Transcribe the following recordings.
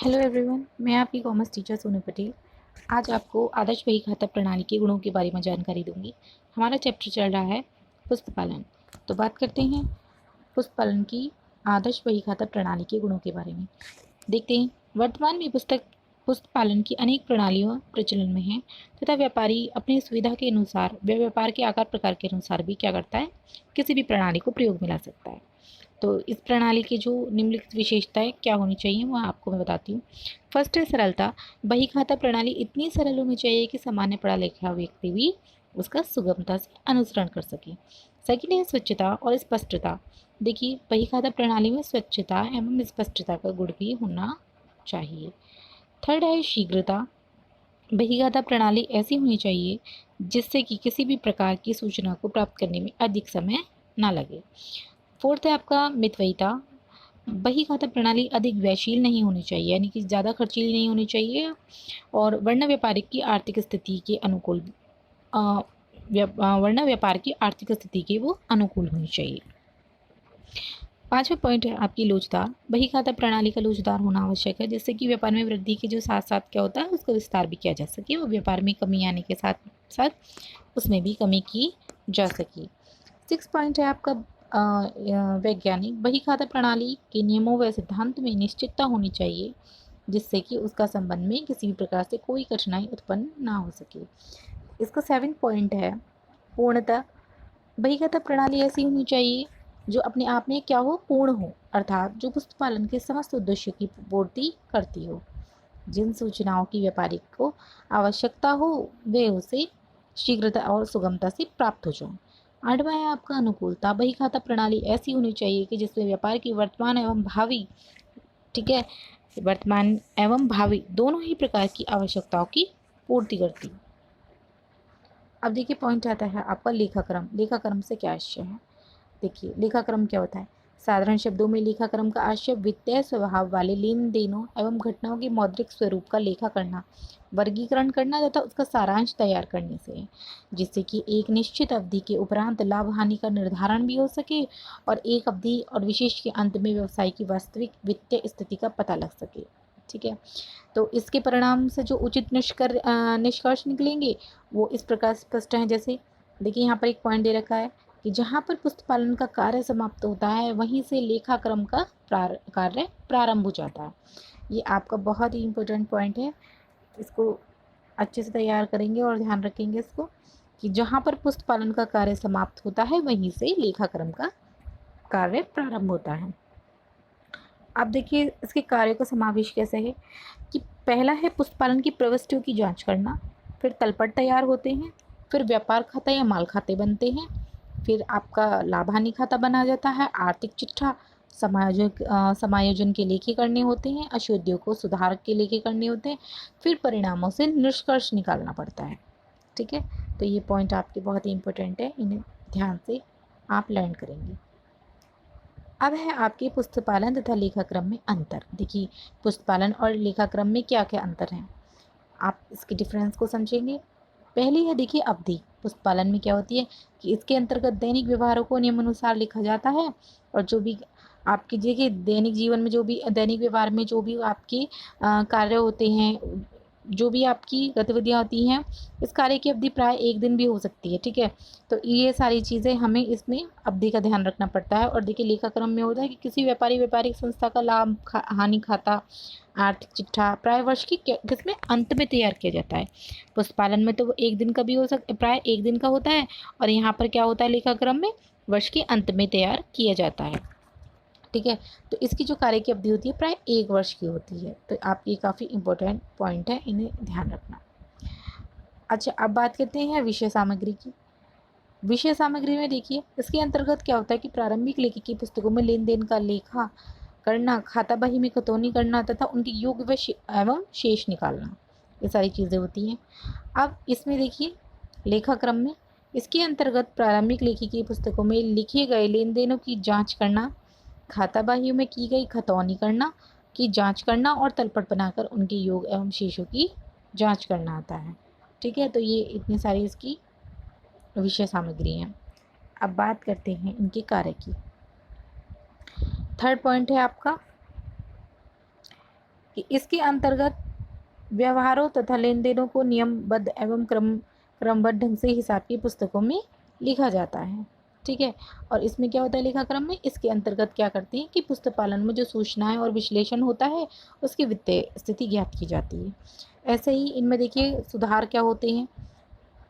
Hello everyone, मैं आपकी commerce teacher Sonu Patel. आज आपको आदर्श बही खाता प्रणाली के गुणों के बारे में जानकारी दूंगी। हमारा चैप्टर चल रहा है पुस्तक पालन। तो बात करते हैं पुस्तक पालन की आदर्श बही खाता प्रणाली के गुणों के बारे में। देखते हैं, वर्तमान में पुस्तक पालन की अनेक प्रणालियों प्रचलन में हैं तथा व्यापारी अपनी सुविधा के अनुसार व व्यापार के आकार प्रकार के अनुसार भी क्या करता है, किसी भी प्रणाली को प्रयोग में ला सकता है। तो इस प्रणाली की जो निम्नलिखित विशेषताएं क्या होनी चाहिए वो आपको मैं बताती हूँ। फर्स्ट है सरलता। बही खाता प्रणाली इतनी सरल होनी चाहिए कि सामान्य पढ़ा लिखा व्यक्ति भी उसका सुगमता से अनुसरण कर सके। सेकेंड है स्वच्छता और स्पष्टता। देखिए, बही खाता प्रणाली में स्वच्छता एवं स्पष्टता का गुण भी होना चाहिए। थर्ड है शीघ्रता। बही खाता प्रणाली ऐसी होनी चाहिए जिससे कि किसी भी प्रकार की सूचना को प्राप्त करने में अधिक समय ना लगे। फोर्थ है आपका मितव्ययिता। बही खाता प्रणाली अधिक व्ययशील नहीं होनी चाहिए, यानी कि ज़्यादा खर्चीली नहीं होनी चाहिए और वर्ण व्यापारिक की आर्थिक स्थिति के अनुकूल वर्ण व्यापार की आर्थिक स्थिति के वो अनुकूल होनी चाहिए। पांचवा पॉइंट है आपकी लोचदार। बही खाता प्रणाली का लोचदार होना आवश्यक है, जिससे कि व्यापार में वृद्धि के जो साथ साथ क्या होता है उसका विस्तार भी किया जा सके और व्यापार में कमी आने के साथ साथ उसमें भी कमी की जा सके। सिक्स पॉइंट है आपका वैज्ञानिक। बही खाता प्रणाली के नियमों व सिद्धांत में निश्चितता होनी चाहिए, जिससे कि उसका संबंध में किसी भी प्रकार से कोई कठिनाई उत्पन्न ना हो सके। इसका सेवन पॉइंट है पूर्णता। बही खाता प्रणाली ऐसी होनी चाहिए जो अपने आप में क्या हो, पूर्ण हो, अर्थात जो पुस्तक पालन के समस्त उद्देश्यों की पूर्ति करती हो। जिन सूचनाओं की व्यापारी को आवश्यकता हो वे उसे शीघ्रता और सुगमता से प्राप्त हो जाए। आठवां है आपका अनुकूलता। बही खाता प्रणाली ऐसी होनी चाहिए कि जिसमें व्यापार की वर्तमान एवं भावी, ठीक है, वर्तमान एवं भावी दोनों ही प्रकार की आवश्यकताओं की पूर्ति करती। अब देखिए, पॉइंट आता है आपका लेखाक्रम। लेखाक्रम से क्या आशय है? देखिए, लेखाक्रम क्या होता है? साधारण शब्दों में लेखाक्रम का आशय वित्तीय स्वभाव वाले लेन देनों एवं घटनाओं के मौद्रिक स्वरूप का लेखा करना, वर्गीकरण करना तथा उसका सारांश तैयार करने से है, जिससे कि एक निश्चित अवधि के उपरांत लाभ हानि का निर्धारण भी हो सके और एक अवधि और विशेष के अंत में व्यवसाय की वास्तविक वित्तीय स्थिति का पता लग सके। ठीक है, तो इसके परिणाम से जो उचित निष्कर्ष निकलेंगे वो इस प्रकार स्पष्ट हैं। जैसे देखिए, यहाँ पर एक पॉइंट दे रखा है कि जहाँ पर पुस्तक पालन का कार्य समाप्त होता है वहीं से लेखाक्रम का कार्य प्रारंभ हो जाता है। ये आपका बहुत ही इम्पोर्टेंट पॉइंट है, इसको अच्छे से तैयार करेंगे और ध्यान रखेंगे इसको कि जहाँ पर पुस्तक पालन का कार्य समाप्त होता है वहीं से लेखाक्रम का कार्य प्रारंभ होता है। अब देखिए, इसके कार्य का समावेश कैसे है कि पहला है पुस्तक पालन की प्रविष्टियों की जांच करना, फिर तलपट तैयार होते हैं, फिर व्यापार खाता या माल खाते बनते हैं, फिर आपका लाभ हानि खाता बना जाता है, आर्थिक चिट्ठा समायोजन के लेखे करने होते हैं, अशुद्धियों को सुधार के लेखे करने होते हैं, फिर परिणामों से निष्कर्ष निकालना पड़ता है। ठीक है, तो ये पॉइंट आपके बहुत ही इंपॉर्टेंट है, इन्हें ध्यान से आप लर्न करेंगे। अब है आपके पुस्तक पालन तथा लेखाक्रम में अंतर। देखिए, पुस्तक पालन और लेखाक्रम में क्या क्या अंतर हैं, आप इसके डिफरेंस को समझेंगे। पहली है देखिए अवधि। पुस्तक पालन में क्या होती है कि इसके अंतर्गत दैनिक व्यवहारों को नियमानुसार लिखा जाता है और जो भी आपके देखिए दैनिक जीवन में जो भी दैनिक व्यवहार में जो भी आपके कार्य होते हैं, जो भी आपकी गतिविधियाँ होती हैं, इस कार्य की अवधि प्राय एक दिन भी हो सकती है। ठीक है, तो ये सारी चीज़ें हमें इसमें अवधि का ध्यान रखना पड़ता है। और देखिए, लेखाक्रम में होता है कि किसी व्यापारिक संस्था का लाभ हानि खाता, आर्थिक चिट्ठा प्राय वर्ष की किसमें अंत में तैयार किया जाता है। पुस्तक पालन में तो वो एक दिन का भी हो सकता, प्राय एक दिन का होता है, और यहाँ पर क्या होता है लेखाक्रम में वर्ष के अंत में तैयार किया जाता है। ठीक है, तो इसकी जो कार्य की अवधि होती है प्राय एक वर्ष की होती है। तो आप ये काफ़ी इंपॉर्टेंट पॉइंट है, इन्हें ध्यान रखना। अच्छा, अब बात करते हैं विषय सामग्री की। विषय सामग्री में देखिए, इसके अंतर्गत क्या होता है कि प्रारंभिक लेखक की पुस्तकों में लेन देन का लेखा करना, खाता बही में खतौनी करना तथा उनके योग व एवं शेष निकालना, ये सारी चीज़ें होती हैं। अब इसमें देखिए लेखाक्रम में, इसके अंतर्गत प्रारंभिक लेखक की पुस्तकों में लिखे गए लेन देनों की जांच करना, खाता बही में की गई खतौनी करना की जांच करना और तलपट बनाकर उनके योग एवं शेषों की जांच करना आता है। ठीक है, तो ये इतनी सारी इसकी विषय सामग्री हैं। अब बात करते हैं इनके कार्य की। थर्ड पॉइंट है आपका कि इसके अंतर्गत व्यवहारों तथा लेन देनों को नियमबद्ध एवं क्रमबद्ध ढंग से हिसाब की पुस्तकों में लिखा जाता है। ठीक है, और इसमें क्या होता है लेखा क्रम में, इसके अंतर्गत क्या करते हैं कि पुस्तक पालन में जो सूचनाएं और विश्लेषण होता है उसकी वित्तीय स्थिति ज्ञात की जाती है। ऐसे ही इनमें देखिए सुधार क्या होते हैं,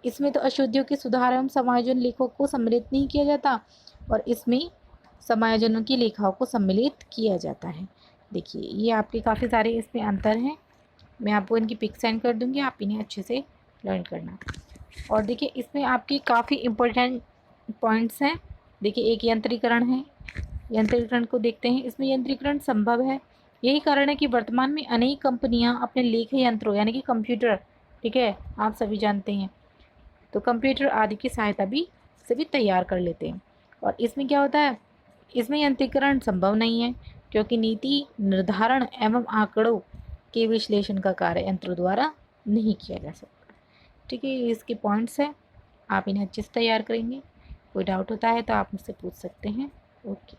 इसमें तो अशुद्धियों के सुधार एवं समायोजन लेखों को सम्मिलित नहीं किया जाता, और इसमें समायोजनों की लेखाओं को सम्मिलित किया जाता है। देखिए ये आपके काफ़ी सारे इसमें अंतर हैं, मैं आपको इनकी पिक सेंड कर दूंगी, आप इन्हें अच्छे से लर्न करना। और देखिए इसमें आपकी काफ़ी इम्पोर्टेंट पॉइंट्स हैं। देखिए एक यंत्रीकरण है, यंत्रीकरण को देखते हैं। इसमें यंत्रीकरण संभव है, यही कारण है कि वर्तमान में अनेक कंपनियां अपने लेख यंत्रों यानी कि कंप्यूटर, ठीक है आप सभी जानते हैं, तो कंप्यूटर आदि की सहायता भी से भी तैयार कर लेते हैं। और इसमें क्या होता है, इसमें यंत्रीकरण संभव नहीं है क्योंकि नीति निर्धारण एवं आंकड़ों के विश्लेषण का कार्य यंत्रों द्वारा नहीं किया जा सकता। ठीक है, ये इसके पॉइंट्स हैं, आप इन्हें अच्छे से तैयार करेंगे। कोई डाउट होता है तो आप मुझसे पूछ सकते हैं। ओके।